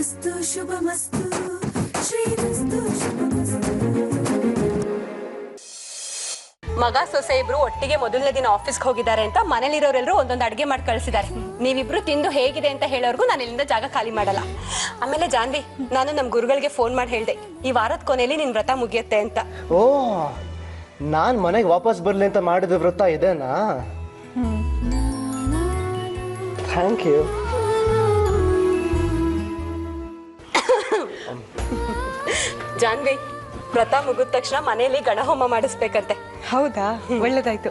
ಶ್ರೀರಸ್ತು ಶುಭಮಸ್ತು ಶ್ರೀರಸ್ತು ಶುಭಮಸ್ತು. ಮಗ ಸೊಸೆ ಇಬ್ರು ಒಟ್ಟಿಗೆ ಮೊದಲನೇ ದಿನ ಆಫೀಸ್ಗೆ ಹೋಗಿದ್ದಾರೆ ಅಂತ ಮನೇಲಿರೋರೆಲ್ಲರೂ ಒಂದೊಂದು ಅಡುಗೆ ಮಾಡಿ ಕಳಿಸಿದ್ದಾರೆ. ನೀವಿಬ್ರು ತಿಂದು ಹೇಗಿದೆ ಅಂತ ಹೇಳೋರ್ಗು ನಾನು ಇಲ್ಲಿಂದ ಜಾಗ ಖಾಲಿ ಮಾಡಲ್ಲ. ಆಮೇಲೆ ಜಾನ್ವಿ, ನಾನು ನಮ್ಮ ಗುರುಗಳಿಗೆ ಫೋನ್ ಮಾಡಿ ಹೇಳಿದೆ, ಈ ವಾರದ ಕೊನೆಯಲ್ಲಿ ನಿನ್ ವ್ರತ ಮುಗಿಯುತ್ತೆ ಅಂತ. ಓ, ನಾನು ಮನೆಗೆ ವಾಪಸ್ ಬರ್ಲಿ ಅಂತ ಮಾಡಿದ ವ್ರತ ಇದೇನಾ? Thank you. ಜಾನ್ವಿ, ವ್ರತ ಮುಗಿದ ತಕ್ಷಣ ಮನೆಯಲ್ಲಿ ಗಣಹೋಮ ಮಾಡಿಸ್ಬೇಕಂತೆ. ಹೌದಾ? ಒಳ್ಳೇದಾಯ್ತು.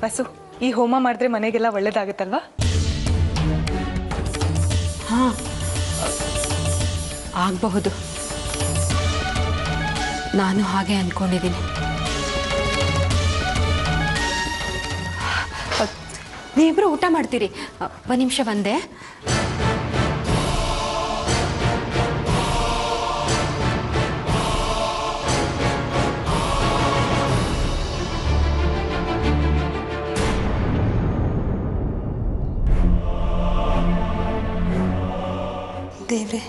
ಬಸ್ಸು, ಈ ಹೋಮ ಮಾಡಿದ್ರೆ ಮನೆಗೆಲ್ಲ ಒಳ್ಳೇದಾಗುತ್ತಲ್ವಾ? ಹಾ, ಆಗಬಹುದು. ನಾನು ಹಾಗೆ ಅನ್ಕೊಂಡಿದ್ದೀನಿ. ನೀವಿಬ್ರು ಊಟ ಮಾಡ್ತೀರಿ? ಒಂದು ನಿಮಿಷ ಬಂದೆ. ದೇವ್ರೆ,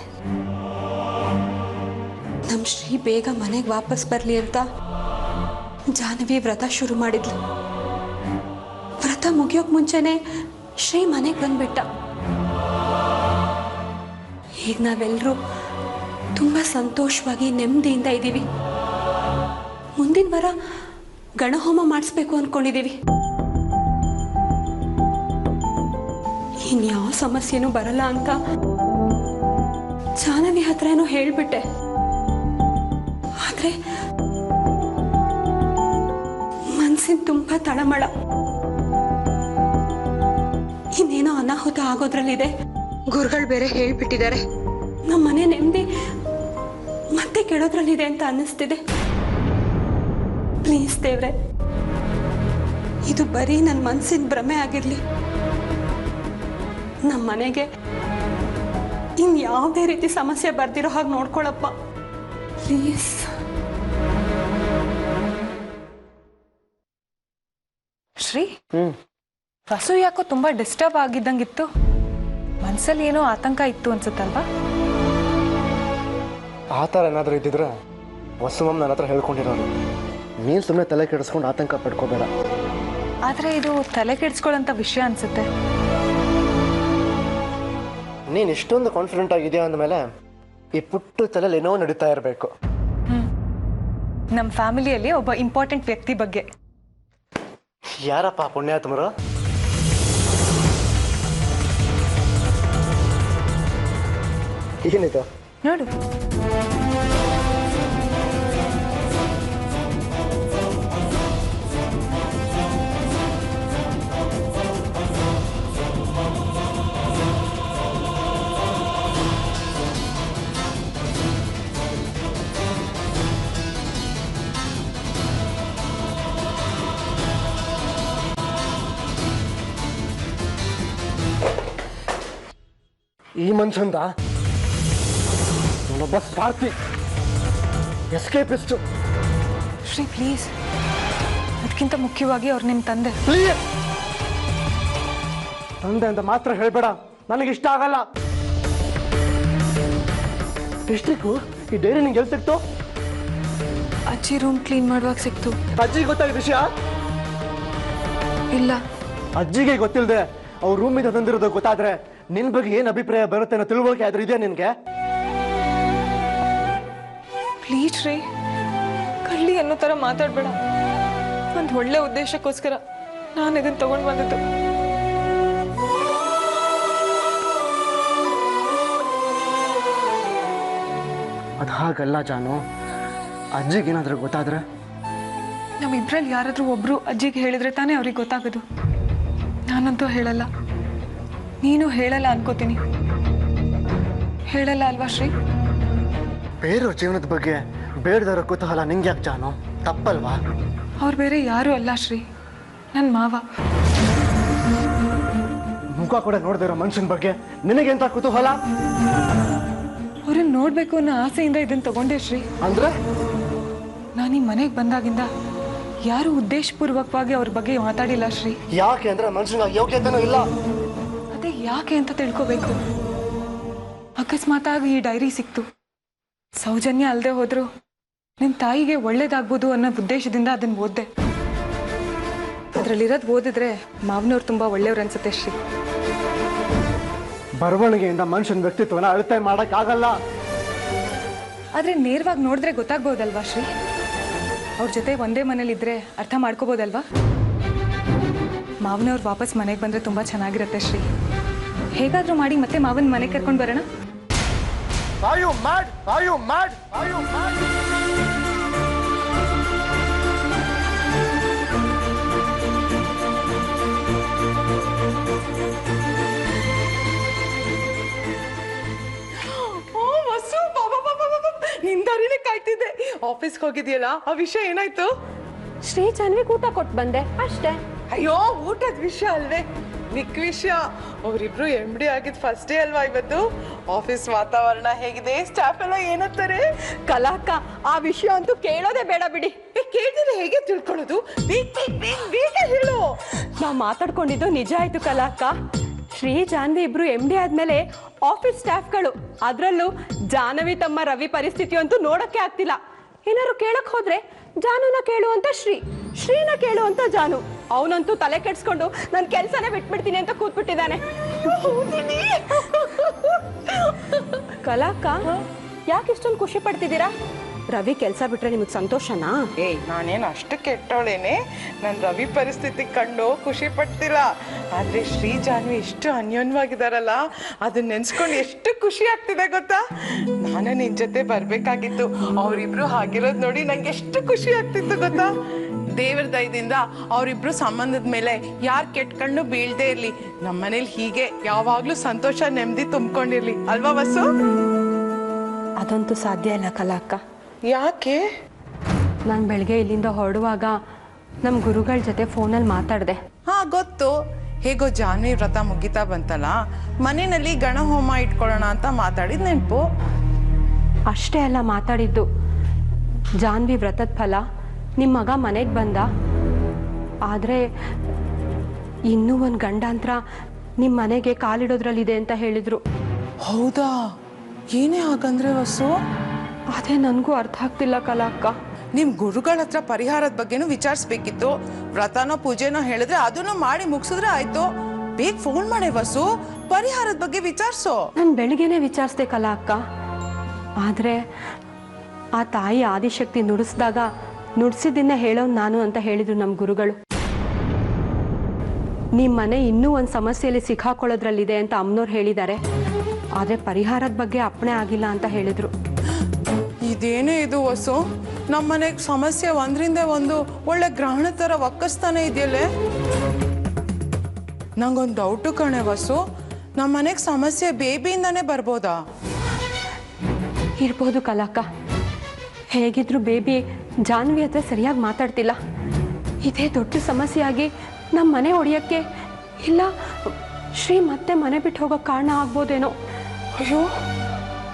ನಮ್ಮ ಶ್ರೀ ಬೇಗ ಮನೆಗೆ ವಾಪಸ್ ಬರಲಿ ಅಂತ ಜಾಹ್ನವಿ ವ್ರತ ಶುರು ಮಾಡಿದ್ಲು. ವ್ರತ ಮುಗಿಯೋಕ್ ಮುಂಚೆನೆ ಶ್ರೀ ಮನೆಗೆ ಬಂದ್ಬಿಟ್ಟ. ಈಗ ನಾವೆಲ್ಲರೂ ತುಂಬ ಸಂತೋಷವಾಗಿ ನೆಮ್ಮದಿಯಿಂದ ಇದ್ದೀವಿ. ಮುಂದಿನ ವಾರ ಗಣಹೋಮ ಮಾಡಿಸ್ಬೇಕು ಅಂದ್ಕೊಂಡಿದ್ದೀವಿ. ಇನ್ಯಾವ ಸಮಸ್ಯೆನೂ ಬರಲ್ಲ ಅಂತ ಜಾಹ್ನವಿ ಹತ್ರ ಏನೋ ಹೇಳ್ಬಿಟ್ಟೆ. ಆದ್ರೆ ಮನ್ಸಿನ ತುಂಬ ತಳಮಳ. ಇನ್ನೇನೋ ಅನಾಹುತ ಆಗೋದ್ರಲ್ಲಿದೆ. ಗುರುಗಳು ಬೇರೆ ಹೇಳ್ಬಿಟ್ಟಿದ್ದಾರೆ. ನಮ್ಮ ಮನೆ ನೆಮ್ಮದಿ ಮತ್ತೆ ಕೆಡೋದ್ರಲ್ಲಿದೆ ಅಂತ ಅನ್ನಿಸ್ತಿದೆ. ಪ್ಲೀಸ್ ದೇವ್ರೆ, ಇದು ಬರೀ ನನ್ನ ಮನ್ಸಿನ ಭ್ರಮೆ ಆಗಿರ್ಲಿ. ನಮ್ಮ ಮನೆಗೆ ಇನ್ಯಾವುದೇ ರೀತಿ ಸಮಸ್ಯೆ ಬರ್ದಿರೋ ಹಾಗೆ ನೋಡ್ಕೊಳಪ್ಪ, ಪ್ಲೀಸ್. ಶ್ರೀ, ಬಸ್ಸು ಯಾಕೋ ತುಂಬಾ ಡಿಸ್ಟರ್ಬ್ ಆಗಿದ್ದಂಗಿತ್ತು. ಮನ್ಸಲ್ಲಿ ಏನೋ ಆತಂಕ ಇತ್ತು ಅನ್ಸುತ್ತಲ್ವಾ? ಆ ಥರ ಏನಾದರೂ ಇದ್ದಿದ್ರೆ ವಸುಮಮ್ಮ ನನ್ನ ಹತ್ರ ಹೇಳ್ಕೊಂಡಿರೋರು. ನೀನು ಸುಮ್ಮನೆ ತಲೆ ಕೆಡಿಸ್ಕೊಂಡು ಆತಂಕ ಪಡ್ಕೋಬೇಡ. ಆದ್ರೆ ಇದು ತಲೆ ಕೆಡಿಸ್ಕೊಳ್ಳೋಂಥ ವಿಷಯ ಅನ್ಸುತ್ತೆ. ನೀನು ಇಷ್ಟೊಂದು ಕಾನ್ಫಿಡೆಂಟ್ ಆಗಿದೆಯಾ ಅಂದಮೇಲೆ ಈ ಪುಟ್ಟು ತಲೆಯಲ್ಲಿ ಏನೋ ನಡೀತಾ ಇರಬೇಕು. ನಮ್ಮ ಫ್ಯಾಮಿಲಿಯಲ್ಲಿ ಒಬ್ಬ ಇಂಪಾರ್ಟೆಂಟ್ ವ್ಯಕ್ತಿ ಬಗ್ಗೆ. ಯಾರಪ್ಪ ಪುಣ್ಯಾತ್ಮರು? ಏನಿದು ನೋಡು. ಈ ಮನುಷ್ಯಂದ ನಾನೊಬ್ಬ ಸ್ವಾರ್ಥಿ, ಎಸ್ಕೇಪಿಸ್ಟು. ಶ್ರೀ ಪ್ಲೀಸ್, ಅದಕ್ಕಿಂತ ಮುಖ್ಯವಾಗಿ ಅವ್ರು ನಿಮ್ಮ ತಂದೆ. ಪ್ಲೀಸ್, ತಂದೆ ಅಂತ ಮಾತ್ರ ಹೇಳ್ಬೇಡ, ನನಗಿಷ್ಟ ಆಗಲ್ಲ. ಎಷ್ಟಿಕ್ಕು ಈ ಡೈರಿ ನಿಂಗೆ ಎಲ್ಲಿ ಸಿಕ್ತು? ಅಜ್ಜಿ ರೂಮ್ ಕ್ಲೀನ್ ಮಾಡುವಾಗ ಸಿಕ್ತು. ಅಜ್ಜಿಗೆ ಗೊತ್ತಾಗ ವಿಷಯ? ಇಲ್ಲ. ಅಜ್ಜಿಗೆ ಗೊತ್ತಿಲ್ಲದೆ ಅವ್ರ ರೂಮಿಂದ ತಂದಿರೋದು ಗೊತ್ತಾದ್ರೆ ನಿನ್ ಬಗ್ಗೆ ಏನ್ ಅಭಿಪ್ರಾಯ ಬರುತ್ತೆ ಅನ್ನೋ ತಿಳುವಳಿಕೆ ಆದ್ರೂ ಇದೆ ನಿನ್ಗೆ? ಪ್ಲೀಸ್ ಶ್ರೀ, ಕಳ್ಳಿ ಅನ್ನೋ ಥರ ಮಾತಾಡಬೇಡ. ಒಂದು ಒಳ್ಳೆ ಉದ್ದೇಶಕ್ಕೋಸ್ಕರ ನಾನು ಇದನ್ನು ತಗೊಂಡು ಬಂದಿದ್ದು. ಅದು ಹಾಗಲ್ಲ ಜಾನು. ಅಜ್ಜಿಗೇನಾದ್ರೂ ಗೊತ್ತಾದ್ರೆ? ನಮ್ಮಿಬ್ರಲ್ಲಿ ಯಾರಾದರೂ ಒಬ್ರು ಅಜ್ಜಿಗೆ ಹೇಳಿದ್ರೆ ತಾನೇ ಅವ್ರಿಗೆ ಗೊತ್ತಾಗೋದು. ನಾನಂತೂ ಹೇಳಲ್ಲ, ನೀನು ಹೇಳಲ್ಲ ಅನ್ಕೋತೀನಿ. ಹೇಳಲ್ಲ ಅಲ್ವಾ ಶ್ರೀ? ಬೇರೆಯವ್ರ ಜೀವನದ ಬಗ್ಗೆ ಬೇಡದವ್ರ ಕುತೂಹಲ ನಿಂಗೆ ಯಾಕೆ ಜಾನು? ತಪ್ಪಲ್ವಾ? ಅವ್ರು ಬೇರೆ ಯಾರೂ ಅಲ್ಲ ಶ್ರೀ, ನನ್ನ ಮಾವ. ಮುಖ ಕೂಡ ನೋಡ್ದೇ ಇರೋ ಮನುಷ್ಯನ ಬಗ್ಗೆ ನಿನಗೆಂತ ಕುತೂಹಲ? ಅವ್ರನ್ನ ನೋಡ್ಬೇಕು ಅನ್ನೋ ಆಸೆಯಿಂದ ಇದನ್ನ ತಗೊಂಡೆ ಶ್ರೀ. ಅಂದ್ರೆ ನಾನು ಈ ಮನೆಗೆ ಬಂದಾಗಿಂದ ಯಾರು ಉದ್ದೇಶಪೂರ್ವಕವಾಗಿ ಅವ್ರ ಬಗ್ಗೆ ಮಾತಾಡಿಲ್ಲ ಶ್ರೀ. ಯಾಕೆ ಅಂದ್ರೆ ಮನುಷ್ಯನ ಯೋಗ್ಯತೆನೂ ಇಲ್ಲ. ಅದೇ ಯಾಕೆ ಅಂತ ತಿಳ್ಕೋಬೇಕು. ಅಕಸ್ಮಾತಾಗಿ ಈ ಡೈರಿ ಸಿಕ್ತು. ಸೌಜನ್ಯ ಅಲ್ಲದೆ ಹೋದ್ರು ನಿಮ್ಮ ತಾಯಿಗೆ ಒಳ್ಳೇದಾಗ್ಬೋದು ಅನ್ನೋ ಉದ್ದೇಶದಿಂದ ಅದನ್ನ ಓದ್ದೆ. ಅದರಲ್ಲಿರೋದು ಓದಿದ್ರೆ ಮಾವನವ್ರು ತುಂಬ ಒಳ್ಳೆಯವ್ರು ಅನ್ಸುತ್ತೆ ಶ್ರೀ. ಬರವಣಿಗೆಯಿಂದ ಮನುಷ್ಯನ ವ್ಯಕ್ತಿತ್ವನ ಅಳತೆ ಮಾಡೋಕ್ಕಾಗಲ್ಲ. ಆದರೆ ನೇರವಾಗಿ ನೋಡಿದ್ರೆ ಗೊತ್ತಾಗ್ಬೋದಲ್ವಾ ಶ್ರೀ? ಅವ್ರ ಜೊತೆ ಒಂದೇ ಮನೇಲಿದ್ರೆ ಅರ್ಥ ಮಾಡ್ಕೋಬೋದಲ್ವಾ? ಮಾವನವ್ರು ವಾಪಸ್ ಮನೆಗೆ ಬಂದರೆ ತುಂಬ ಚೆನ್ನಾಗಿರುತ್ತೆ ಶ್ರೀ. ಹೇಗಾದರೂ ಮಾಡಿ ಮತ್ತೆ ಮಾವನ ಮನೆಗೆ ಕರ್ಕೊಂಡು ಬರೋಣ. Are you mad? Are you mad? Are you mad? ನಿಂದಾರಿನೇ ಕಾಯ್ತಿದ್ದೆ. ಆಫೀಸ್ಗೆ ಹೋಗಿದ್ಯಲ್ಲ, ಆ ವಿಷಯ ಏನಾಯ್ತು? ಶ್ರೀ ಜಾನ್ವಿಗ್ ಊಟ ಕೊಟ್ಟು ಬಂದೆ ಅಷ್ಟೇ. ಅಯ್ಯೋ, ಊಟದ ವಿಷಯ ಅಲ್ವೇ, ಮಿಕ್ಕ ವಿಷಯ. ಅವರಿಬ್ರು MD ಆಗಿದ್ ಫಸ್ಟ್ ಡೇ ಅಲ್ವಾ ಇವತ್ತು? ಆಫೀಸ್ ವಾತಾವರಣ ಹೇಗಿದೆ? ಸ್ಟಾಫ್ ಎಲ್ಲ ಏನಂತಾರೆ? ಕಲಾಕ್ಕ, ಆ ವಿಷಯ ಅಂತೂ ಕೇಳೋದೇ ಬೇಡ ಬಿಡಿ. ಕೇಳಿದ್ರೆ ಹೇಗೆ ತಿಳ್ಕೊಳ್ಳೋದು? ಬೇಗ ಹೇಳು. ನಾವು ಮಾತಾಡ್ಕೊಂಡಿದ್ದು ನಿಜ ಆಯ್ತು ಕಲಾಕ್ಕ. ಶ್ರೀ ಜಾನ್ವಿ ಇಬ್ರು MD ಆದ್ಮೇಲೆ ಆಫೀಸ್ ಸ್ಟಾಫ್ಗಳು, ಅದರಲ್ಲೂ ಜಾಹ್ನವಿ ತಮ್ಮ ರವಿ ಪರಿಸ್ಥಿತಿ ಅಂತೂ ನೋಡಕ್ಕೆ ಆಗ್ತಿಲ್ಲ. ಏನಾದ್ರು ಕೇಳಕ್ ಹೋದ್ರೆ ಜಾನುನ ಕೇಳು ಅಂತ ಶ್ರೀನ ಕೇಳು ಅಂತ ಜಾನು. ಅವನಂತೂ ತಲೆ ಕೆಡ್ಸ್ಕೊಂಡು ನನ್ನ ಕೆಲಸನೇ ಬಿಟ್ಬಿಡ್ತೀನಿ ಅಂತ ಕೂತ್ಬಿಟ್ಟಿದ್ದಾನೆ. ಕಲಾಕ್ಕ, ಯಾಕೆ ಇಷ್ಟೊಂದು ಖುಷಿ ಪಡ್ತಿದ್ದೀರಾ? ರವಿ ಕೆಲಸ ಬಿಟ್ರೆ ನಿಮಗೆ ಸಂತೋಷನಾ? ನಾನೇನು ಅಷ್ಟು ಕೆಟ್ಟವಳೇನೆ. ನಾನು ರವಿ ಪರಿಸ್ಥಿತಿ ಕಂಡು ಖುಷಿ ಪಡ್ತಿಲ್ಲ. ಆದ್ರೆ ಶ್ರೀ ಜಾನ್ವಿ ಎಷ್ಟು ಅನ್ಯೋನ್ಯವಾಗಿದಾರಲ್ಲ, ಅದನ್ನ ನೆನ್ಸ್ಕೊಂಡು ಎಷ್ಟು ಖುಷಿ ಆಗ್ತಿದೆ ಗೊತ್ತಾ? ನಾನು ನಿನ್ ಜೊತೆ ಬರ್ಬೇಕಾಗಿತ್ತು. ಅವರಿಬ್ರು ಹಾಗಿರೋದ್ ನೋಡಿ ನಂಗೆ ಎಷ್ಟು ಖುಷಿ ಆಗ್ತಿತ್ತು ಗೊತ್ತಾ? ದೇವರ ದಯದಿಂದ ಅವರಿಬ್ರು ಸಂಬಂಧದ ಮೇಲೆ ಯಾರು ಕೆಟ್ಟ ಕಣ್ಣು ಬೀಳ್ದೇ ಇರ್ಲಿ. ನಮ್ಮ ಮನೇಲಿ ಹೀಗೆ ಯಾವಾಗ್ಲೂ ಸಂತೋಷ ನೆಮ್ಮದಿ ತುಂಬ್ಕೊಂಡಿರ್ಲಿ ಅಲ್ವಾ ವಸು? ಅದಂತೂ ಸಾಧ್ಯ ಇಲ್ಲ ಕಲಾಕ್ಕ. ಯಾಕೆ? ನಾನು ಬೆಳಗ್ಗೆ ಇಲ್ಲಿಂದ ಹೊರಡುವಾಗ ನಮ್ಮ ಗುರುಗಳ ಜೊತೆ ಫೋನಲ್ಲಿ ಮಾತಾಡಿದೆ. ಹಾ ಗೊತ್ತು. ಹೇಗೋ ಜಾನ್ವಿ ವ್ರತ ಮುಗಿತಾ ಬಂತಲ್ಲ, ಮನೆಯಲ್ಲಿ ಗಣ ಹೋಮ ಇಟ್ಕೊಳ್ಳೋಣ ಅಂತ ಮಾತಾಡಿದ್ ನೆನಪು. ಅಷ್ಟೇ ಅಲ್ಲ ಮಾತಾಡಿದ್ದು, ಜಾನ್ವಿ ವ್ರತದ ಫಲ ನಿಮ್ಮ ಮಗ ಮನೆಗೆ ಬಂದ. ಆದರೆ ಇನ್ನೂ ಒಂದು ಗಂಡಾಂತರ ನಿಮ್ಮ ಮನೆಗೆ ಕಾಲಿಡೋದ್ರಲ್ಲಿದೆ ಅಂತ ಹೇಳಿದ್ರು. ಹೌದಾ? ಏನೇ ಹಾಗಂದ್ರೆ ವಸು? ಅದೇ ನನಗೂ ಅರ್ಥ ಆಗ್ತಿಲ್ಲ ಕಲಾಕ್ಕ. ನಿಮ್ ಗುರುಗಳ ಹತ್ರ ಪರಿಹಾರದ ಬಗ್ಗೆನೂ ವಿಚಾರಿಸ್ಬೇಕಿತ್ತು. ವ್ರತನೋ ಪೂಜೆನೋ ಹೇಳಿದ್ರೆ ಅದನ್ನು ಮಾಡಿ ಮುಗಿಸಿದ್ರೆ ಆಯ್ತು. ಬೇಗ ಫೋನ್ ಮಾಡಿ ವಸು, ಪರಿಹಾರದ ಬಗ್ಗೆ ವಿಚಾರಿಸೋ. ನಾನು ಬೆಳಿಗ್ಗೆನೆ ವಿಚಾರಿಸ್ದೆ ಕಲಾಕ್ಕ. ಆದರೆ ಆ ತಾಯಿ ಆದಿಶಕ್ತಿ ನುಡಿಸಿದಾಗ ನುಡಿಸಿದ್ದನ್ನ ಹೇಳೋನು ನಾನು ಅಂತ ಹೇಳಿದ್ರು ನಮ್ಮ ಗುರುಗಳು. ನಿಮ್ಮ ಮನೆ ಇನ್ನೂ ಒಂದು ಸಮಸ್ಯೆಯಲ್ಲಿ ಸಿಕ್ಕಾಕೊಳ್ಳೋದ್ರಲ್ಲಿದೆ ಅಂತ ಅಮ್ಮನವ್ರು ಹೇಳಿದ್ದಾರೆ. ಆದರೆ ಪರಿಹಾರದ ಬಗ್ಗೆ ಅಪ್ಪಣೆ ಆಗಿಲ್ಲ ಅಂತ ಹೇಳಿದ್ರು. ಇದೇನೇ ಇದು ವಸು? ನಮ್ಮನೆಗೆ ಸಮಸ್ಯೆ ಒಂದ್ರಿಂದ ಒಂದು ಒಳ್ಳೆ ಗ್ರಹಣ ಥರ ಒಕ್ಕಸ್ತಾನೆ ಇದೆಯಲ್ಲೇ. ನಂಗೊಂದು ಡೌಟು ಕಣೆ ವಸು, ನಮ್ಮನೆಗೆ ಸಮಸ್ಯೆ ಬೇಬಿಯಿಂದಾನೇ ಬರ್ಬೋದಾ? ಇರ್ಬೋದು ಕಲಾಕ್ಕ. ಹೇಗಿದ್ರು ಬೇಬಿ ಜಾನ್ವಿ ಹತ್ರ ಸರಿಯಾಗಿ ಮಾತಾಡ್ತಿಲ್ಲ. ಇದೇ ದೊಡ್ಡ ಸಮಸ್ಯೆಯಾಗಿ ನಮ್ಮ ಮನೆ ಹೊಡೆಯೋಕ್ಕೆ ಇಲ್ಲ ಶ್ರೀ ಮತ್ತೆ ಮನೆ ಬಿಟ್ಟು ಹೋಗೋ ಕಾರಣ ಆಗ್ಬೋದೇನೋ. ಅಯ್ಯೋ,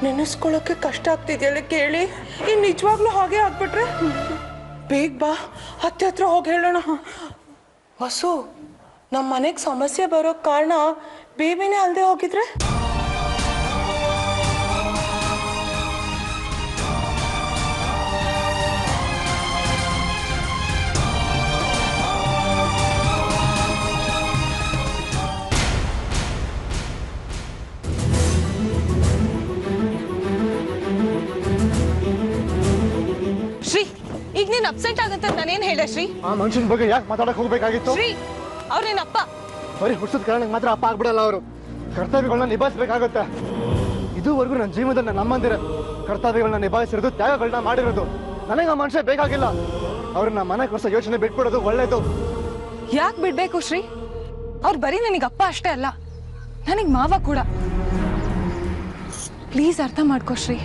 ನೆನೆಸ್ಕೊಳ್ಳೋಕೆ ಕಷ್ಟ ಆಗ್ತಿದೆಯಲ್ಲ ಕೇಳಿ. ಇನ್ನು ನಿಜವಾಗ್ಲೂ ಹಾಗೆ ಆಗ್ಬಿಟ್ರೆ? ಬೇಗ ಬಾ, ಅತ್ತೆ ಹತ್ರ ಹೋಗಿ ಹೇಳೋಣ. ವಸು, ನಮ್ಮ ಮನೆಗೆ ಸಮಸ್ಯೆ ಬರೋ ಕಾರಣ ಬೇಬಿನೇ ಅಲ್ಲದೆ ಹೋಗಿದ್ರೆ? ಈಗ ನೀನ್ ಅಪ್ಸೆಟ್ ಆಗಂತ ನಾನೇನ್ ಹೇಳ ಶ್ರೀ? ಆ ಮನುಷ್ಯನ ಬಗ್ಗೆ ಯಾಕೆ ಮಾತಾಡಕ್ ಹೋಗ್ಬೇಕಾಗಿತ್ತು? ಶ್ರೀ, ಅವ್ರ ನಿನ್ನಪ್ಪ. ಬರೀ ಹುಡ್ಸದ ಕಾರಣಕ್ಕೆ ಮಾತ್ರ ಅಪ್ಪ ಆಗ್ಬಿಡಲ್ಲ. ಅವರು ಕರ್ತವ್ಯಗಳನ್ನ ನಿಭಾಯಿಸ್ಬೇಕಾಗುತ್ತೆ. ಇದುವರೆಗೂ ನನ್ನ ಜೀವನದಲ್ಲಿ ನಮ್ಮಂದಿರ ಕರ್ತವ್ಯಗಳನ್ನ ನಿಭಾಯಿಸಿರೋದು, ತ್ಯಾಗಗಳನ್ನ ಮಾಡಿರೋದು. ನನಗೆ ಆ ಮನುಷ್ಯ ಬೇಕಾಗಿಲ್ಲ. ಅವ್ರನ್ನ ಮನೆ ಕೊರ್ಸೋ ಯೋಚನೆ ಬಿಟ್ಬಿಡೋದು ಒಳ್ಳೇದು. ಯಾಕೆ ಬಿಡ್ಬೇಕು ಶ್ರೀ? ಅವ್ರು ಬರೀ ನನಗೆ ಅಪ್ಪ ಅಷ್ಟೇ ಅಲ್ಲ, ನನಗೆ ಮಾವ ಕೂಡ. ಪ್ಲೀಸ್ ಅರ್ಥ ಮಾಡ್ಕೋ ಶ್ರೀ.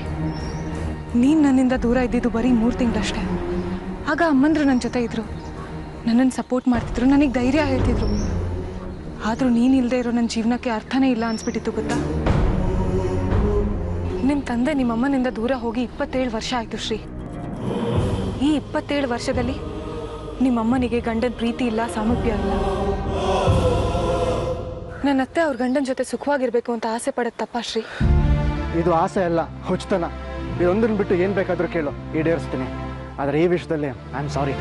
ನೀನು ನನ್ನಿಂದ ದೂರ ಇದ್ದಿದ್ದು ಬರೀ 3 ತಿಂಗಳಷ್ಟೇ. ಆಗ ಅಮ್ಮಂದ್ರು ನನ್ನ ಜೊತೆ ಇದ್ರು, ನನ್ನನ್ನು ಸಪೋರ್ಟ್ ಮಾಡ್ತಿದ್ರು, ನನಗೆ ಧೈರ್ಯ ಹೇಳ್ತಿದ್ರು. ಆದರೂ ನೀನಿಲ್ಲದೆ ಇರೋ ನನ್ನ ಜೀವನಕ್ಕೆ ಅರ್ಥನೇ ಇಲ್ಲ ಅನ್ಸ್ಬಿಟ್ಟಿತ್ತು ಗೊತ್ತಾ? ನಿಮ್ಮ ತಂದೆ ನಿಮ್ಮಮ್ಮನಿಂದ ದೂರ ಹೋಗಿ 27 ವರ್ಷ ಆಯಿತು ಶ್ರೀ. ಈ 27 ವರ್ಷದಲ್ಲಿ ನಿಮ್ಮಮ್ಮನಿಗೆ ಗಂಡನ ಪ್ರೀತಿ ಇಲ್ಲ, ಸಾಮೀಪ್ಯ ಇಲ್ಲ. ನನ್ನ ಅತ್ತೆ ಅವ್ರ ಗಂಡನ ಜೊತೆ ಸುಖವಾಗಿರ್ಬೇಕು ಅಂತ ಆಸೆ ಪಡೋದು ತಪ್ಪಾ ಶ್ರೀ? ಇದು ಆಸೆ ಅಲ್ಲ, ಹುಚ್ಚತನ. ಇದೊಂದನ್ನು ಬಿಟ್ಟು ಏನು ಬೇಕಾದರೂ ಕೇಳು, ಈಡೇರಿಸ್ತೀನಿ. ಆದರೆ ಈ ವಿಷಯದಲ್ಲಿ ಐ ಆಮ್ ಸಾರಿ.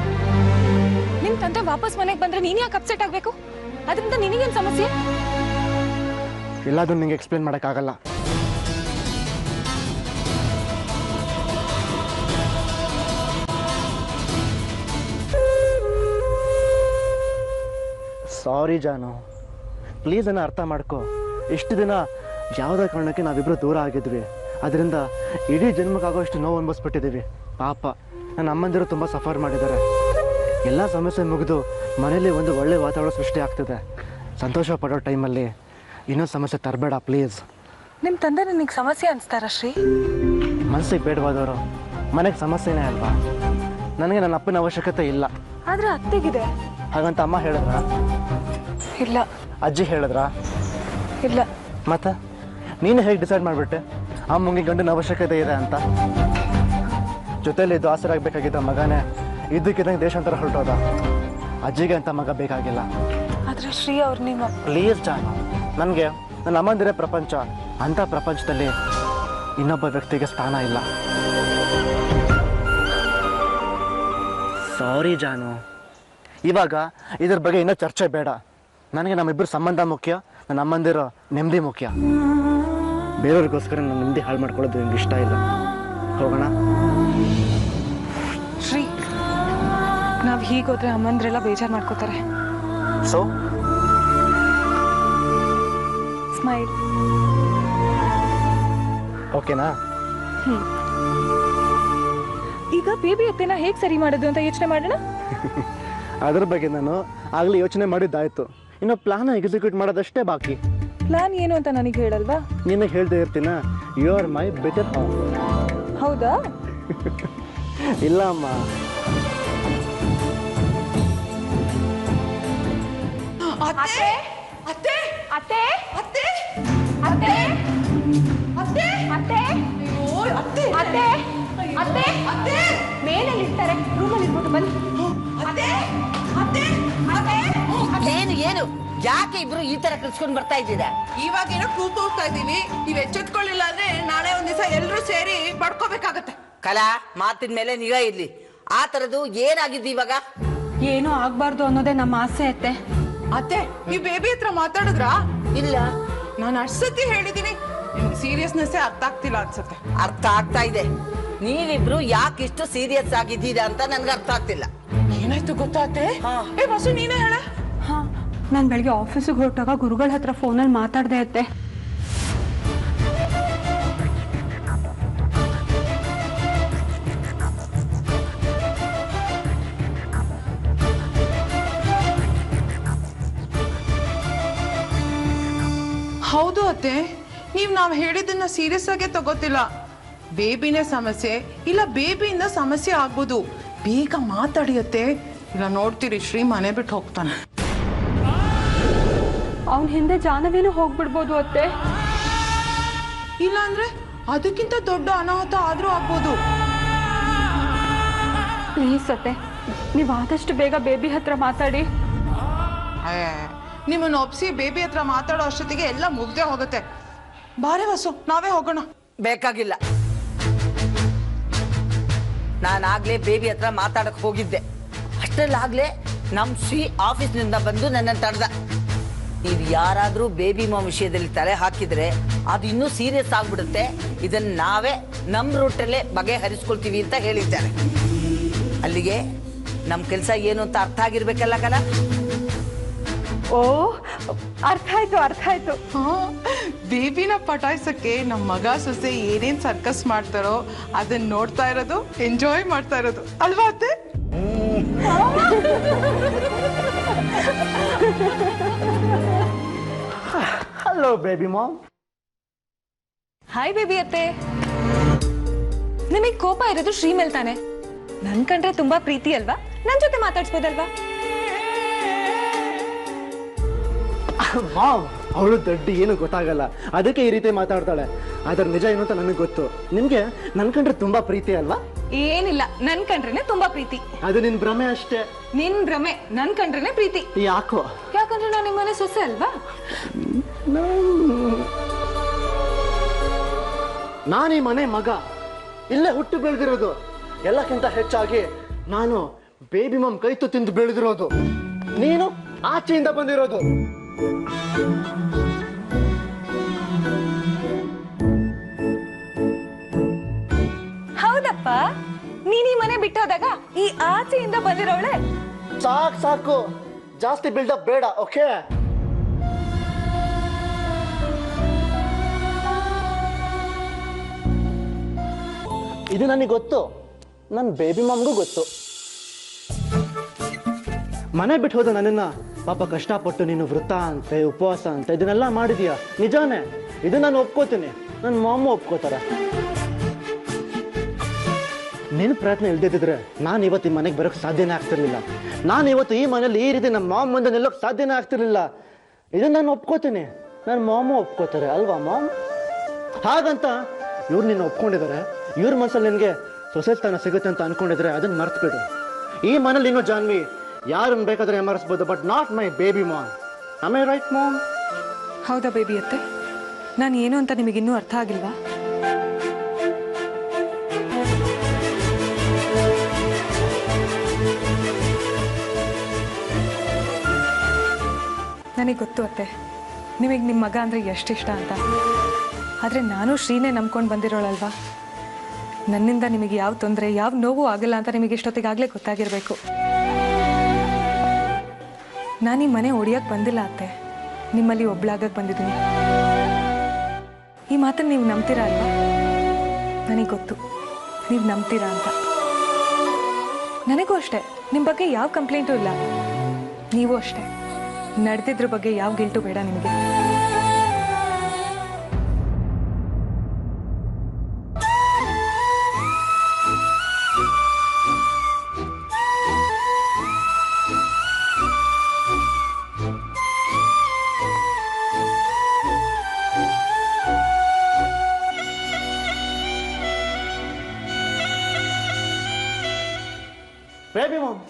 ನಿಮ್ ತಂದೆ ವಾಪಸ್ ಮನೆಗೆ ಬಂದ್ರೆ ನೀನ್ ಯಾಕೆ ಅಪ್ಸೆಟ್ ಆಗ್ಬೇಕು? ಅದರಿಂದ ನಿನಗೇನ್ ಸಮಸ್ಯೆ? ಎಲ್ಲದನ್ನು ನಿಂಗೆ ಎಕ್ಸ್ಪ್ಲೇನ್ ಮಾಡೋಕ್ಕಾಗಲ್ಲ. ಸಾರಿ ಜಾನು, ಪ್ಲೀಸ್ ನನ್ನ ಅರ್ಥ ಮಾಡ್ಕೊ. ಇಷ್ಟು ದಿನ ಯಾವುದೇ ಕಾರಣಕ್ಕೆ ನಾವಿಬ್ಬರು ದೂರ ಆಗಿದ್ವಿ. ಅದರಿಂದ ಇಡೀ ಜನ್ಮಕ್ಕಾಗೋ ಅಷ್ಟು ನೋವು ಅನುಭವಿಸ್ಬಿಟ್ಟಿದ್ದೀವಿ. ಪಾಪ ನನ್ನ ಅಮ್ಮಂದಿರು ತುಂಬ ಸಫರ್ ಮಾಡಿದ್ದಾರೆ. ಎಲ್ಲ ಸಮಸ್ಯೆ ಮುಗಿದು ಮನೇಲಿ ಒಂದು ಒಳ್ಳೆ ವಾತಾವರಣ ಸೃಷ್ಟಿ ಆಗ್ತಿದೆ. ಸಂತೋಷ ಪಡೋ ಟೈಮಲ್ಲಿ ಇನ್ನೊಂದು ಸಮಸ್ಯೆ ತರಬೇಡ ಪ್ಲೀಸ್. ನಿಮ್ ತಂದೆ ನಿನಗೆ ಸಮಸ್ಯೆ ಅನ್ಸ್ತಾರ ಶ್ರೀ? ಮನಸ್ಸಿಗೆ ಬೇಡವಾದವರು ಮನೆಗೆ ಸಮಸ್ಯೆನೇ ಅಲ್ವಾ? ನನಗೆ ನನ್ನ ಅಪ್ಪನ ಅವಶ್ಯಕತೆ ಇಲ್ಲ. ಆದ್ರೆ ಅತ್ತೆಗಿದೆ. ಹಾಗಂತ ಅಮ್ಮ ಹೇಳಿದ್ರ? ಇಲ್ಲ. ಅಜ್ಜಿ ಹೇಳಿದ್ರಾ? ಇಲ್ಲ. ಮತ್ತೆ ನೀನು ಹೇಗೆ ಡಿಸೈಡ್ ಮಾಡಿಬಿಟ್ಟೆ ಅಮ್ಮಂಗೆ ಗಂಡನ ಅವಶ್ಯಕತೆ ಇದೆ ಅಂತ? ಜೊತೆಲಿ ಇದು ಆಸರಾಗಬೇಕಾಗಿದ್ದ ಮಗನೇ ಇದ್ದಕ್ಕಿದ್ದಂಗೆ ದೇಶಾಂತರ ಹೊರಟೋದ. ಅಜ್ಜಿಗೆ ಅಂತ ಮಗ ಬೇಕಾಗಿಲ್ಲ. ಆದ್ರೆ ಶ್ರೀ ಅವ್ರು ನಿಮ್ಮ ಪ್ಲೀಸ್ ಜಾನು, ನನಗೆ ನನ್ನ ಅಮ್ಮಂದಿರೇ ಪ್ರಪಂಚ. ಅಂಥ ಪ್ರಪಂಚದಲ್ಲಿ ಇನ್ನೊಬ್ಬ ವ್ಯಕ್ತಿಗೆ ಸ್ಥಾನ ಇಲ್ಲ. ಸಾರಿ ಜಾನು, ಇವಾಗ ಇದ್ರ ಬಗ್ಗೆ ಇನ್ನೂ ಚರ್ಚೆ ಬೇಡ. ನನಗೆ ನಮ್ಮಿಬ್ಬರು ಸಂಬಂಧ ಮುಖ್ಯ, ನನ್ನ ಅಮ್ಮಂದಿರೋ ನೆಮ್ಮದಿ ಮುಖ್ಯ. ಬೇರೆಯವ್ರಿಗೋಸ್ಕರ ನಾನು ನೆಮ್ಮದಿ ಹಾಳು ಮಾಡ್ಕೊಳ್ಳೋದು ನಿಮ್ಗೆ ಇಷ್ಟ ಇಲ್ಲ. ಹೋಗೋಣ. ಶ್ರೀ, ನಾವ್ ಹೀಗೋದ್ರೆ ಅಮ್ಮಂದ್ರೆಲ್ಲ ಬೇಜಾರು ಮಾಡ್ಕೋತಾರೆ. So smile. ಓಕೆನಾ? ಈಗ ಬೇಬಿ ಅತ್ತೆನ ಹೇಗ್ ಸರಿ ಮಾಡೋದು ಅಂತ ಯೋಚನೆ ಮಾಡೋಣ. ಅದ್ರ ಬಗ್ಗೆ ನಾನು ಆಗಲೇ ಯೋಚನೆ ಮಾಡಿದ್ದಾಯ್ತು. ಇನ್ನು ಪ್ಲಾನ್ ಎಕ್ಸಿಕ್ಯೂಟ್ ಮಾಡೋದಷ್ಟೇ ಬಾಕಿ. ಪ್ಲಾನ್ ಏನು ಅಂತ ನನಗೆ ಹೇಳಲ್ವಾ? ನಿನಗೆ ಹೇಳ್ದೆ ಇರ್ತೀನ, you are my better half. ಹೌದಾ? ಇಲ್ಲ ಅಮ್ಮ. ಅತ್ತೆ ಅತ್ತೆ ಅತ್ತೆ ಅತ್ತೆ ಅತ್ತೆ ಅತ್ತೆ ಅತ್ತೆ ಅಯ್ಯೋ ಅತ್ತೆ ಅತ್ತೆ ಅತ್ತೆ ಅತ್ತೆ ಮೇಲೆಲ್ಲಿ ಇರ್ತಾರೆ, ರೂಮಲ್ಲಿ ಇರ್ಬಿಟ್ಟು ಬನ್ನಿ. ಅತ್ತೆ ಅತ್ತೆ ಅತ್ತೆ ಏನು ಏನು ಯಾಕೆ ಇಬ್ರು ಈ ತರ ಕಲ್ಸ್ಕೊಂಡ್ ಬರ್ತಾ ಇದ್ದೀರಾ? ಇವಾಗೇನೋ ಕೂತು ಹೋಗ್ತಾ ಇದೀವಿ. ನೀವ್ ಎಚ್ಚೆತ್ಕೊಳ್ಳಿಲ್ಲ ಅಂದ್ರೆ ನಾಳೆ ಒಂದ್ ದಿವಸ ಎಲ್ರು ಸೇರಿ ಬಡ್ಕೋಬೇಕಾಗತ್ತೆ. ಕಲಾ ಮಾತಿನ ಮೇಲೆ ನಿಗಾ ಇರ್ಲಿ. ಆ ತರದ್ದು ಏನಾಗಿದ್ದು ಇವಾಗ? ಏನೂ ಆಗ್ಬಾರ್ದು ಅನ್ನೋದೇ ನಮ್ಮ ಆಸೆ ಅತ್ತೆ. ಅತ್ತೆ ನೀವ್ ಬೇಬಿ ಹತ್ರ ಮಾತಾಡಿದ್ರಾ? ಇಲ್ಲ. ನಾನು ಅಷ್ಟ್ ಸತಿ ಹೇಳಿದೀನಿ, ನಿಮ್ಗೆ ಸೀರಿಯಸ್ನೆಸ್ ಅರ್ಥ ಆಗ್ತಿಲ್ಲ ಅನ್ಸುತ್ತೆ. ಅರ್ಥ ಆಗ್ತಾ ಇದೆ. ನೀವಿಬ್ರು ಯಾಕೆ ಇಷ್ಟು ಸೀರಿಯಸ್ ಆಗಿದ್ದೀರಾ ಅಂತ ನನ್ಗೆ ಅರ್ಥ ಆಗ್ತಿಲ್ಲ. ಏನಾಯ್ತು ಗೊತ್ತಾತೆ? ಏ ಬಸು ನೀನೇ ಹೇಳ. ಹಾ, ನಾನು ಬೆಳಗ್ಗೆ ಆಫೀಸಿಗೆ ಹೊರಟಾಗ ಗುರುಗಳ ಹತ್ರ ಫೋನಲ್ಲಿ ಮಾತಾಡ್ದೆ ಅತ್ತೆ. ಹೌದು ಅತ್ತೆ, ನಾವ್ ಹೇಳಿದ್ದನ್ನ ಸೀರಿಯಸ್ ಆಗಿ ತಗೋತಿಲ್ಲ. ಬೇಬಿನೇ ಸಮಸ್ಯೆ ಇಲ್ಲ ಬೇಬಿಯಿಂದ ಸಮಸ್ಯೆ ಆಗ್ಬೋದು. ಬೇಗ ಮಾತಾಡಿಯತ್ತೆ, ಇಲ್ಲ ನೋಡ್ತೀರಿ ಶ್ರೀ ಮನೆ ಬಿಟ್ಟು ಹೋಗ್ತಾನೆ. ಅವನ ಹಿಂದೆ ಜಾಹ್ನವಿನೂ ಹೋಗ್ಬಿಡ್ಬೋದು ಅತ್ತೆ. ಇಲ್ಲ ಅಂದ್ರೆ ಅದಕ್ಕಿಂತ ದೊಡ್ಡ ಅನಾಹುತ ಆದ್ರೂ ಆಗ್ಬೋದು. ಪ್ಲೀಸ್ ಅತ್ತೆ, ನೀವು ಆದಷ್ಟು ಬೇಗ ಬೇಬಿ ಹತ್ರ ಮಾತಾಡಿ. ನಿಮ್ಮನ್ನ ಒಪ್ಸಿ ಬೇಬಿ ಹತ್ರ ಮಾತಾಡೋ ಅಷ್ಟೊತ್ತಿಗೆ ಎಲ್ಲ ಮುಗ್ದೇ ಹೋಗುತ್ತೆ. ಬಾರೆ ವಸು, ನಾವೇ ಹೋಗೋಣ. ಬೇಕಾಗಿಲ್ಲ. ನಾನಾಗ್ಲೇ ಬೇಬಿ ಹತ್ರ ಮಾತಾಡಕ್ ಹೋಗಿದ್ದೆ. ಅಷ್ಟರಲ್ಲಾಗ್ಲೇ ನಮ್ ಶ್ರೀ ಆಫೀಸ್ನಿಂದ ಬಂದು ನನ್ನನ್ನು ತಡೆದ. ನೀವು ಯಾರಾದ್ರೂ ಬೇಬಿ ಮಾಮ್ ವಿಷಯದಲ್ಲಿ ತಲೆ ಹಾಕಿದ್ರೆ ಅದು ಇನ್ನೂ ಸೀರಿಯಸ್ ಆಗ್ಬಿಡುತ್ತೆ. ಇದನ್ನ ನಾವೇ ನಮ್ ರೂಟಲ್ಲೇ ಬಗೆಹರಿಸ್ಕೊಳ್ತೀವಿ ಅಂತ ಹೇಳಿದ್ದಾರೆ. ಅಲ್ಲಿಗೆ ನಮ್ ಕೆಲಸ ಏನು ಅಂತ ಅರ್ಥ ಆಗಿರ್ಬೇಕಲ್ಲ ಕಲ? ಓ, ಅರ್ಥ ಆಯ್ತು. ಬೇಬಿನ ಪಟಾಯಿಸಕ್ಕೆ ನಮ್ಮ ಮಗ ಸೊಸೆ ಏನೇನ್ ಸರ್ಕಸ್ ಮಾಡ್ತಾರೋ ಅದನ್ನ ನೋಡ್ತಾ ಇರೋದು, ಎಂಜಾಯ್ ಮಾಡ್ತಾ ಇರೋದು ಅಲ್ವಾ ಅತ್ತೆ? Hello baby mom. Hi baby ಅತ್ತೆ. ನಿಮಗೆ ಕೋಪ ಇರೋದು ಶ್ರೀ ಮೇಲ್ ತಾನೆ? ನನ್ ಕಂಡ್ರೆ ತುಂಬಾ ಪ್ರೀತಿ ಅಲ್ವಾ? ನನ್ ಜೊತೆ ಮಾತಾಡ್ಸ್ಬೋದಲ್ವಾ? ಮಾಮ್, ಅವಳು ದೊಡ್ಡ ಏನು ಗೊತ್ತಾಗಲ್ಲ, ಅದಕ್ಕೆ ಈ ರೀತಿ ಮಾತಾಡ್ತಾಳೆ. ಅದ್ರ ನಿಜ ಏನು ಅಂತ ನನಗೆ ಗೊತ್ತು. ನಿಮ್ಗೆ ನನ್ ಕಂಡ್ರೆ ತುಂಬಾ ಪ್ರೀತಿ ಅಲ್ವಾ? ಏನಿಲ್ಲ, ನನ್ ಕಂಡ್ರೇನೆ ತುಂಬಾ ಪ್ರೀತಿ. ಅದು ನಿನ್ ಭ್ರಮೆ ಅಷ್ಟೇ. ನಿನ್ ಭ್ರಮೆ, ನನ್ ಕಂಡ್ರೇನೆ ಪ್ರೀತಿ. ಯಾಕೋ? ಯಾಕಂದ್ರೆ ನಾನು ನಿಮ್ಮನೆ ಸೊಸೆ ಅಲ್ವಾ? ನಾನು ಈ ಮನೆ ಮಗ, ಇಲ್ಲೇ ಹುಟ್ಟು ಬೆಳೆದಿರೋದು. ಎಲ್ಲಕ್ಕಿಂತ ಹೆಚ್ಚಾಗಿ ನಾನು ಬೇಬಿ ಮಮ್ ಕೈ ತಿಂದು ಬೆಳೆದಿರೋದು. ನೀನು ಆಚೆಯಿಂದ ಬಂದಿರೋದು. ಹೌದಪ್ಪ, ನೀನ್ ಈ ಮನೆ ಬಿಟ್ಟೋದಾಗ ಈ ಆಚೆಯಿಂದ ಬಂದಿರೋಳೆ. ಸಾಕು, ಜಾಸ್ತಿ ಬಿಲ್ಡಪ್ ಬೇಡ, ಓಕೆ? ಇದು ನನಗೆ ಗೊತ್ತು, ನನ್ನ ಬೇಬಿ ಮಮ್ಗೂ ಗೊತ್ತು. ಮನೆ ಬಿಟ್ಟು ಹೋದ ನನ್ನನ್ನ ಪಾಪ ಕಷ್ಟಪಟ್ಟು ನೀನು ವೃತ ಅಂತೆ, ಉಪವಾಸ ಅಂತ ಇದನ್ನೆಲ್ಲ ಮಾಡಿದೀಯ, ನಿಜಾನೇ. ಇದು ನಾನು ಒಪ್ಕೋತೀನಿ, ನನ್ನ ಮಾಮೂ ಒಪ್ಕೋತಾರ. ನಿನ್ನ ಪ್ರಯತ್ನ ಇಲ್ದಿದ್ರೆ ನಾನು ಇವತ್ತು ಈ ಮನೆಗೆ ಬರೋಕ್ಕೆ ಸಾಧ್ಯನೇ ಆಗ್ತಿರ್ಲಿಲ್ಲ. ನಾನು ಇವತ್ತು ಈ ಮನೇಲಿ ಈ ರೀತಿ ನಮ್ಮ ಮಾಮ್ ಮುಂದೆ ನಿಲ್ಲೋಕೆ ಸಾಧ್ಯನೇ ಆಗ್ತಿರ್ಲಿಲ್ಲ. ಇದನ್ನ ನಾನು ಒಪ್ಕೋತೀನಿ, ನನ್ನ ಮಾಮೂ ಒಪ್ಕೋತಾರೆ ಅಲ್ವಾ ಮಾಮ್? ಹಾಗಂತ ಇವ್ರು ನಿನ್ನ ಒಪ್ಕೊಂಡಿದ್ದಾರೆ, ಇವ್ರ ಮನಸ್ಸಲ್ಲಿ ನಿನಗೆ ಸೊಸೆ ಸ್ಥಾನ ಸಿಗುತ್ತೆ ಅಂತ ಅನ್ಕೊಂಡಿದ್ರೆ ಅದನ್ನ ಮರ್ತು ಬಿಡು. ಈ ಮನೇಲಿ ಇನ್ನೂ ಜಾನ್ವಿ ಯಾರನ್ನು ಬೇಕಾದ್ರೆ ಎಮರಿಸ್ಬೋದು, but not my baby mom. Am I right mom? ಹೌದಾ ಬೇಬಿ ಅತ್ತೆ, ನಾನು ಏನು ಅಂತ ನಿಮಗಿನ್ನೂ ಅರ್ಥ ಆಗಿಲ್ವಾ? ನನಗೆ ಗೊತ್ತು ಅತ್ತೆ, ನಿಮಗೆ ನಿಮ್ಮ ಮಗ ಅಂದರೆ ಎಷ್ಟಿಷ್ಟ ಅಂತ. ಆದರೆ ನಾನು ಶ್ರೀನೇ ನಂಬ್ಕೊಂಡು ಬಂದಿರೋಳಲ್ವಾ. ನನ್ನಿಂದ ನಿಮಗೆ ಯಾವ ತೊಂದರೆ, ಯಾವ ನೋವು ಆಗಲ್ಲ ಅಂತ ನಿಮಗೆ ಇಷ್ಟೊತ್ತಿಗಾಗಲೇ ಗೊತ್ತಾಗಿರಬೇಕು. ನಾನು ಈ ಮನೆ ಒಡೆಯೋಕ್ಕೆ ಬಂದಿಲ್ಲ ಅತ್ತೆ, ನಿಮ್ಮಲ್ಲಿ ಒಬ್ಳಾಗಕ್ಕೆ ಬಂದಿದ್ದೀನಿ. ಈ ಮಾತನ್ನು ನೀವು ನಂಬ್ತೀರಾ ಅಲ್ವಾ? ನನಗೆ ಗೊತ್ತು ನೀವು ನಂಬ್ತೀರಾ ಅಂತ. ನನಗೂ ಅಷ್ಟೇ, ನಿಮ್ಮ ಬಗ್ಗೆ ಯಾವ ಕಂಪ್ಲೇಂಟು ಇಲ್ಲ. ನೀವು ಅಷ್ಟೇ, ನಡೆದಿದ್ರ ಬಗ್ಗೆ ಯಾವ ಗಿಲ್ಟು ಬೇಡ ನಿಮಗೆ. ಬೇಬಿ ಮಾಮ್,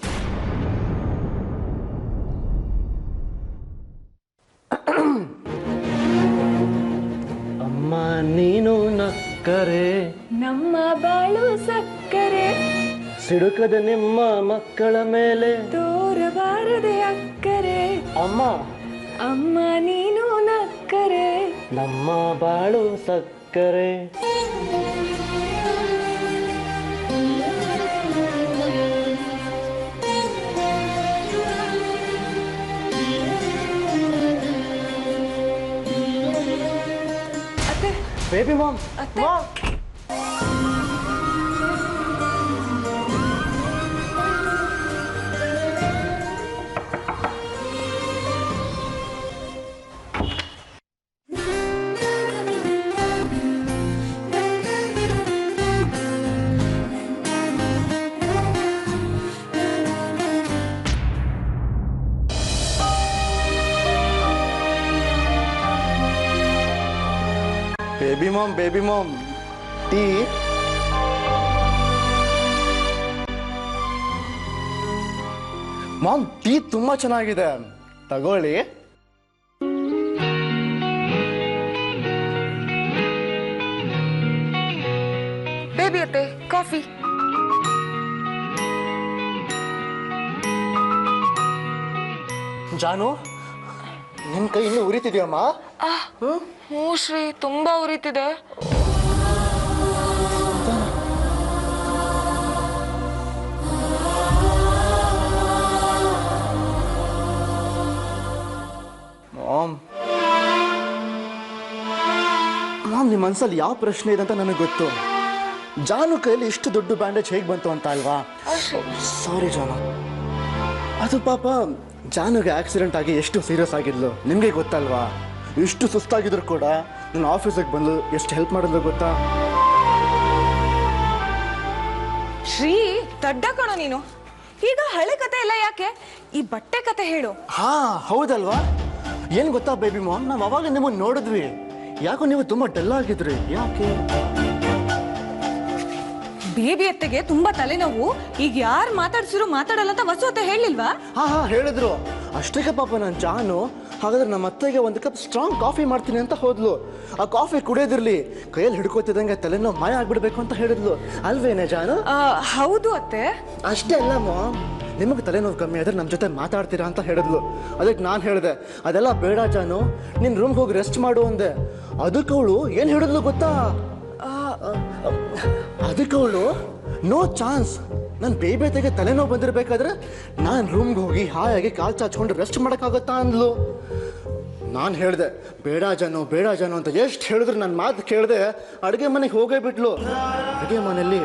ಅಮ್ಮ ನೀನು ನಕ್ಕರೆ ನಮ್ಮ ಬಾಳು ಸಕ್ಕರೆ, ಸಿಡುಕದ ನಿಮ್ಮ ಮಕ್ಕಳ ಮೇಲೆ ತೋರಬಾರದೆ ಅಕ್ಕರೆ. ಅಮ್ಮ ಅಮ್ಮ ನೀನು ನಕ್ಕರೆ, ನಮ್ಮ ಬಾಳು ಸಕ್ಕರೆ. ಅತ್ತೆ ಬೇಬಿ ಮಾಮ್, ಅತ್ತೆ. Mom baby mom tea. Mom tea ತುಂಬಾ ಚೆನ್ನಾಗಿದೆ, ತಗೊಳ್ಳಿ. ಬೇಬಿ ಅತ್ತೆ, ಕಾಫಿ. ಜಾನು, ನಿನ್ ಕೈ ಇನ್ನೂ ಉರಿತಿದ್ಯಮ್ಮ? ಹ್ಞೂ ಶ್ರೀ, ತುಂಬಾ ಉರಿತಿದೆ. ಮಾಮ್, ನಿಮ್ಮ ಮನಸ್ಸಲ್ಲಿ ಯಾವ ಪ್ರಶ್ನೆ ಇದೆ ಅಂತ ನನಗೆ ಗೊತ್ತು. ಜಾನು ಕೈಯಲ್ಲಿ ಇಷ್ಟು ದೊಡ್ಡ ಬ್ಯಾಂಡೇಜ್ ಹೇಗೆ ಬಂತು ಅಂತ ಅಲ್ವಾ? ಸಾರಿ ಜಾನು. ಅದು ಪಾಪ ಜಾನುಗೆ ಆಕ್ಸಿಡೆಂಟ್ ಆಗಿ ಎಷ್ಟು ಸೀರಿಯಸ್ ಆಗಿದ್ಲು ನಿಮಗೆ ಗೊತ್ತಲ್ವಾ? ಎಷ್ಟು ಸುಸ್ತಾಗಿದ್ರು ಕೂಡ ನನ್ನ ಆಫೀಸಿಗೆ ಬಂದು ಎಷ್ಟು ಹೆಲ್ಪ್ ಮಾಡಿದ್ರು ಗೊತ್ತಾ? ಶ್ರೀ, ದಡ್ಡ ಕಣೋ ನೀನು. ಈಗ ಹಳೆ ಕತೆ ಎಲ್ಲ ಯಾಕೆ, ಈ ಬಟ್ಟೆ ಕತೆ ಹೇಳು. ಹಾ ಹೌದಲ್ವಾ? ಏನ್ ಗೊತ್ತಾ ಬೇಬಿ ಮಾಮ್, ನಾವು ಅವಾಗ ನಿಮ್ಮನ್ನು ನೋಡಿದ್ವಿ, ಯಾಕೋ ನೀವು ತುಂಬಾ ಡಲ್ ಆಗಿದ್ರಿ, ಯಾಕೆ? ಬೇಬಿ ಅತ್ತೆಗೆ ತುಂಬಾ ತಲೆನೋವು, ಈಗ ಯಾರು ಮಾತಾಡ್ಸಿದ್ರು ಮಾತಾಡಲ್ಲ ಅಂತ ವಸು ಅತ್ತೆ ಹೇಳಿಲ್ವಾ? ಹಾ ಹೇಳಿದ್ರು. ಅಷ್ಟಕ್ಕೆ ಪಾಪ ನನ್ನ ಜಾನು ಹಾಗಾದ್ರೆ ನಮ್ಮ ಅತ್ತೆಗೆ ಒಂದು ಕಪ್ ಸ್ಟ್ರಾಂಗ್ ಕಾಫಿ ಮಾಡ್ತೀನಿ ಅಂತ ಹೋದ್ಲು. ಆ ಕಾಫಿ ಕುಡಿಯೋದಿರ್ಲಿ, ಕೈಯಲ್ಲಿ ಹಿಡ್ಕೋತಿದ್ದಂಗೆ ತಲೆನೋ ಮಾಯ ಆಗ್ಬಿಡ್ಬೇಕು ಅಂತ ಹೇಳಿದ್ಲು ಅಲ್ವೇನೆ ಜಾನು? ಹೌದು ಅತ್ತೆ. ಅಷ್ಟೇ ಅಲ್ಲ ನಿಮಗೆ ತಲೆನೋವು ಕಮ್ಮಿ ಆದ್ರೆ ನಮ್ಮ ಜೊತೆ ಮಾತಾಡ್ತೀರಾ ಅಂತ ಹೇಳಿದ್ಲು. ಅದಕ್ಕೆ ನಾನು ಹೇಳಿದೆ ಅದೆಲ್ಲ ಬೇಡ ಜಾನು, ನಿನ್ನ ರೂಮ್ಗೆ ಹೋಗಿ ರೆಸ್ಟ್ ಮಾಡು ಅಂದೆ. ಅದಕ್ಕೆ ಅವಳು ಏನು ಹೇಳಿದ್ಲು ಗೊತ್ತಾ? ಅದಕ್ಕೆ ಅವಳು ನೋ ಚಾನ್ಸ್, ನನ್ನ ಬೇಬೆತೆಗೆ ತಲೆನೋವು ಬಂದಿರಬೇಕಾದ್ರೆ ನಾನು ರೂಮ್ಗೆ ಹೋಗಿ ಹಾಯಾಗಿ ಕಾಲು ಚಾಚ್ಕೊಂಡು ರೆಸ್ಟ್ ಮಾಡೋಕ್ಕಾಗತ್ತಾ ಅಂದ್ಲು. ನಾನು ಹೇಳಿದೆ ಬೇಡ ಜಾನು ಅಂತ ಎಷ್ಟು ಹೇಳಿದ್ರು ನನ್ನ ಮಾತು ಕೇಳಿದೆ. ಅಡುಗೆ ಮನೆಗೆ ಹೋಗೇ ಬಿಟ್ಲು. ಅಡುಗೆ ಮನೆಯಲ್ಲಿ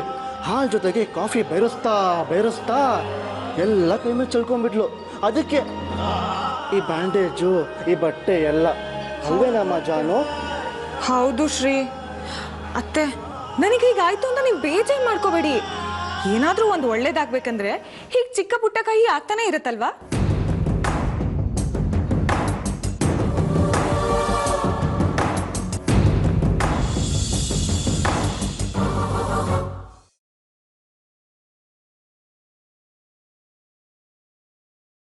ಹಾಲು ಜೊತೆಗೆ ಕಾಫಿ ಬೇರಿಸ್ತಾ ಎಲ್ಲ ಕೈ ಮೇಲೆ ಚಳ್ಕೊಂಡ್ಬಿಟ್ಲು. ಅದಕ್ಕೆ ಈ ಬ್ಯಾಂಡೇಜು, ಈ ಬಟ್ಟೆ ಎಲ್ಲ ಅಲ್ವೇನಮ್ಮ ಜಾನು? ಹೌದು ಶ್ರೀ. ಅತ್ತೆ, ನನಗೀಗಾಯ್ತು ಅಂತ ನೀವು ಬೇಜಾರು ಮಾಡ್ಕೋಬೇಡಿ. ಏನಾದರೂ ಒಂದು ಒಳ್ಳೇದಾಗ್ಬೇಕಂದ್ರೆ ಹೀಗೆ ಚಿಕ್ಕ ಪುಟ್ಟ ಕೈ ಆಗ್ತಾನೆ ಇರುತ್ತಲ್ವಾ?